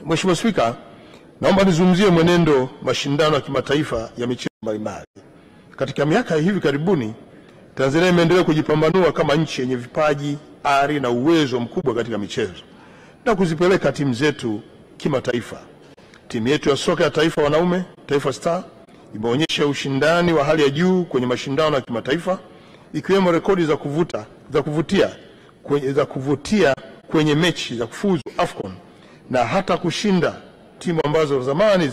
Mheshimiwa Spika, naomba nizungumzie mwenendo mashindano ya kimataifa ya michezo mbalimbali. Katika miaka hivi karibuni, Tanzania imeendelea kujipambanua kama nchi yenye vipaji, ari na uwezo mkubwa katika michezo na kuzipeleka timu zetu kimataifa. Timu yetu ya soka ya taifa wanaume, Taifa Star, imeonyesha ushindani wa hali ya juu kwenye mashindano ya kimataifa, ikiwemo rekodi za kuvutia kwenye mechi za kufuzu AFCON na hata kushinda timu ambazo zamani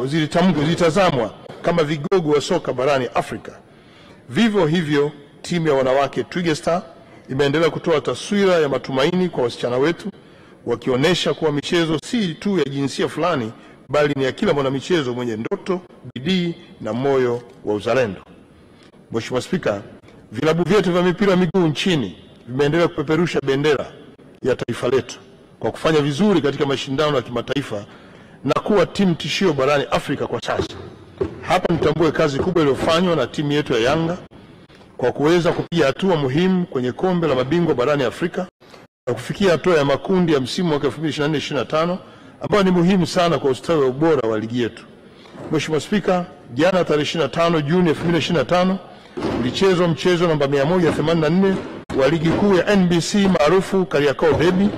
zilitazamwa kama vigogo wa soka barani Afrika. Vivyo hivyo, timu ya wanawake Twiga Star imeendelea kutoa taswira ya matumaini kwa wasichana wetu, wakionyesha kuwa michezo si tu ya jinsia fulani bali ni ya kila mwanamichezo mwenye ndoto, bidii na moyo wa uzalendo. Mheshimiwa Spika, vilabu vyetu vya mipira wa miguu nchini vimeendelea kupeperusha bendera ya taifa letu kwa kufanya vizuri katika mashindano ya kimataifa na kuwa timu tishio barani Afrika kwa sasa. Hapa nitambue kazi kubwa iliyofanywa na timu yetu ya Yanga kwa kuweza kupiga hatua muhimu kwenye kombe la mabingwa barani Afrika na kufikia hatua ya makundi ya msimu wa 2024-2025 ambayo ni muhimu sana kwa ustawi wa ubora wa ligi yetu. Mheshimiwa Spika, jana tarehe 25 Juni 2025 ulichezwa mchezo namba 184 wa ligi kuu ya NBC maarufu Kariakoo Derby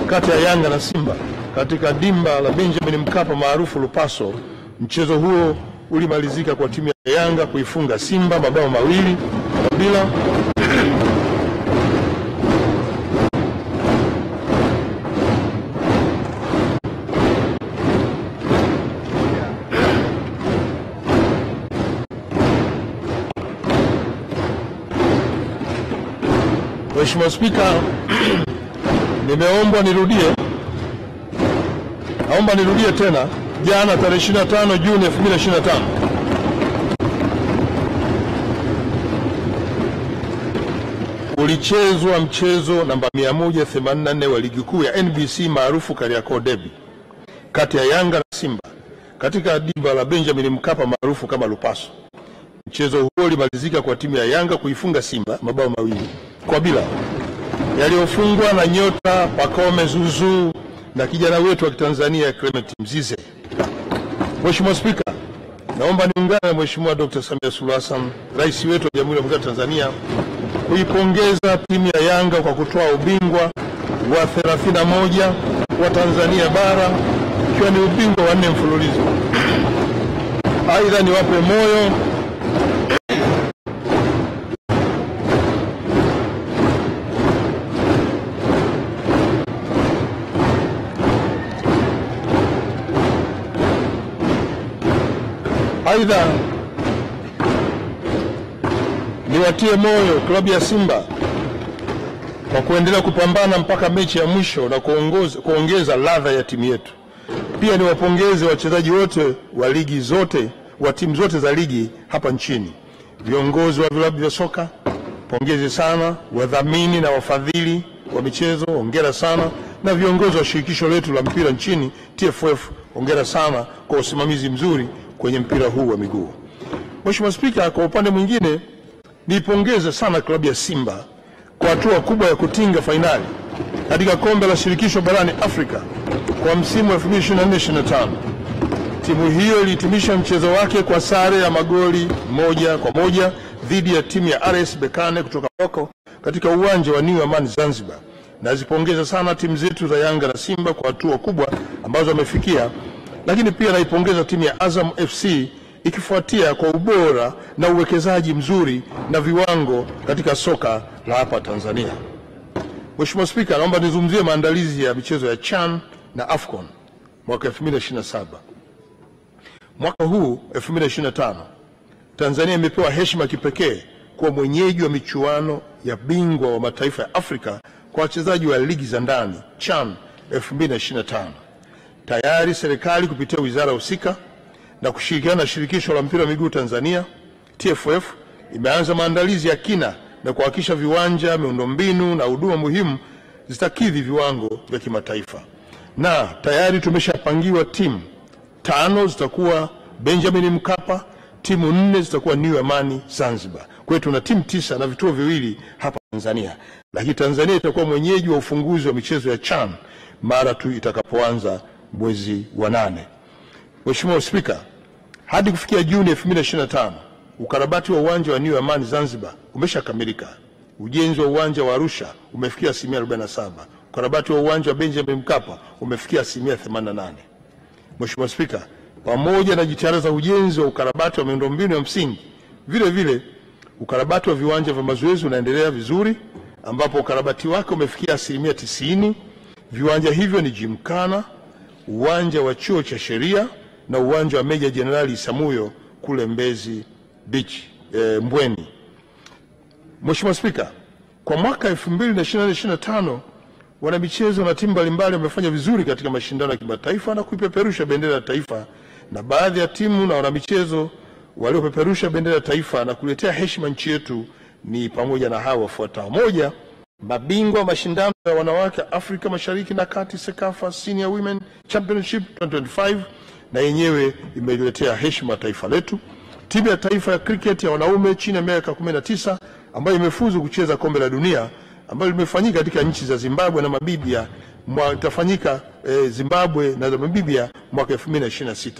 kati ya Yanga na Simba katika dimba la Benjamin Mkapa maarufu Lupaso. Mchezo huo ulimalizika kwa timu ya Yanga kuifunga Simba mabao 2-0. Mheshimiwa Spika, naomba nirudie tena. Jana tarehe 25 Juni 2025 ulichezwa mchezo namba 184 wa ligi kuu ya NBC maarufu Kariakoo Derby kati ya Yanga na Simba katika dimba la Benjamin Mkapa maarufu kama Lupaso. Mchezo huo ulimalizika kwa timu ya Yanga kuifunga Simba mabao 2-0 yaliyofungwa na nyota Pacome Zuzu na kijana wetu wa Kitanzania Clement Mzize. Mheshimiwa Spika, naomba niungane na Mheshimiwa Dr. Samia Suluhu Hassan, Rais wetu wa Jamhuri ya Muungano wa Tanzania, kuipongeza timu ya Yanga kwa kutoa ubingwa wa 31 wa Tanzania bara, ikiwa ni ubingwa wa 4 mfululizo. Aidha, niwape moyo niwatie moyo klabu ya Simba kwa kuendelea kupambana mpaka mechi ya mwisho na kuongeza ladha ya timu yetu. Pia niwapongeze wachezaji wote wa timu zote za ligi hapa nchini. Viongozi wa vilabu vya soka, pongezi sana. Wadhamini na wafadhili wa michezo, hongera sana. Na viongozi wa shirikisho letu la mpira nchini TFF, hongera sana kwa usimamizi mzuri kwenye mpira huu wa miguu. Mheshimiwa Spika, kwa upande mwingine niipongeze sana klabu ya Simba kwa hatua kubwa ya kutinga fainali katika kombe la shirikisho barani Afrika kwa msimu wa 2024-2025. Timu hiyo ilihitimisha mchezo wake kwa sare ya magoli 1-1 dhidi ya timu ya RS Berkane kutoka Morocco katika uwanja wa New Amaan Zanzibar. Nazipongeza sana timu zetu za Yanga na Simba kwa hatua kubwa ambazo wamefikia, lakini pia naipongeza timu ya Azam FC ikifuatia kwa ubora na uwekezaji mzuri na viwango katika soka la hapa Tanzania. Mheshimiwa Spika, naomba nizungumzie maandalizi ya michezo ya CHAN na AFCON mwaka 2027. Mwaka huu 2025, Tanzania imepewa heshima kipekee kuwa mwenyeji wa michuano ya bingwa wa mataifa ya Afrika kwa wachezaji wa ligi za ndani CHAN 2025. Tayari serikali kupitia wizara husika na kushirikiana na shirikisho la mpira wa miguu Tanzania TFF imeanza maandalizi ya kina na kuhakikisha viwanja, miundombinu na huduma muhimu zitakidhi viwango vya kimataifa. Na tayari tumeshapangiwa timu 5 zitakuwa Benjamin Mkapa, timu 4 zitakuwa New Amaan Zanzibar. Kwa hiyo tuna timu 9 na vituo 2 hapa Tanzania. Lakini Tanzania itakuwa mwenyeji wa ufunguzi wa michezo ya CHAN mara tu itakapoanza mwezi wa 8. Mheshimiwa Spika, hadi kufikia Juni 2025 ukarabati wa uwanja wa New Amani Zanzibar umeshakamilika. Ujenzi wa uwanja wa Arusha umefikia 47%. Ukarabati wa uwanja wa Benjamin Mkapa umefikia 88%. Mheshimiwa Spika, pamoja na jitihada za ujenzi wa ukarabati wa miundombinu ya msingi, vile vile ukarabati wa viwanja vya mazoezi unaendelea vizuri, ambapo ukarabati wake umefikia 90%. Viwanja hivyo ni Gymkhana, uwanja wa chuo cha sheria na uwanja wa Meja Jenerali Isamuhyo kule Mbezi Beach, Mbweni. Mheshimiwa Spika, kwa mwaka 2024-2025 wanamichezo na timu mbalimbali wamefanya vizuri katika mashindano ya kimataifa na kuipeperusha bendera ya taifa, na baadhi ya timu na wanamichezo waliopeperusha bendera ya taifa na kuletea heshima nchi yetu ni pamoja na hawa wafuatao. Moja, mabingwa wa mashindano ya wanawake Afrika Mashariki na Kati CECAFA Senior Women Championship 2025, na yenyewe imeletea heshima taifa letu. Timu ya taifa ya cricket ya wanaume chini ya miaka 19 ambayo imefuzu kucheza kombe la dunia ambayo limefanyika katika nchi za Zimbabwe na Namibia, itafanyika Zimbabwe na Namibia mwaka 2026.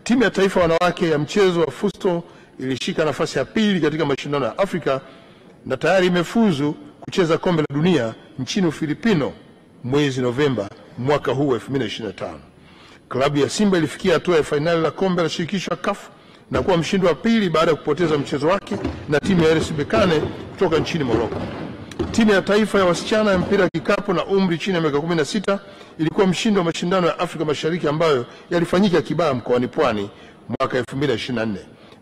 Timu ya taifa wanawake ya mchezo wa fusto ilishika nafasi ya pili katika mashindano ya Afrika na tayari imefuzu kucheza kombe la dunia nchini Ufilipino mwezi Novemba mwaka huu 2025. Klabu ya Simba ilifikia hatua ya fainali la kombe la shirikisho la CAF na kuwa mshindi wa pili baada ya kupoteza mchezo wake na timu ya RS Berkane kutoka nchini Morocco. Timu ya taifa ya wasichana ya mpira wa kikapu na umri chini ya miaka 16 ilikuwa mshindi wa mashindano ya Afrika Mashariki ambayo yalifanyika Kibaha mkoani Pwani mwaka 2024.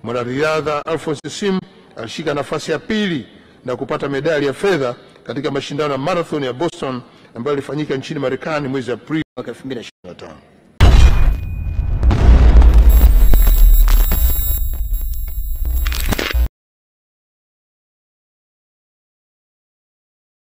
Mwanariadha Alphonse Sim alishika nafasi ya pili na kupata medali ya fedha katika mashindano ya marathon ya Boston ambayo yalifanyika nchini Marekani mwezi Aprili mwaka 2025.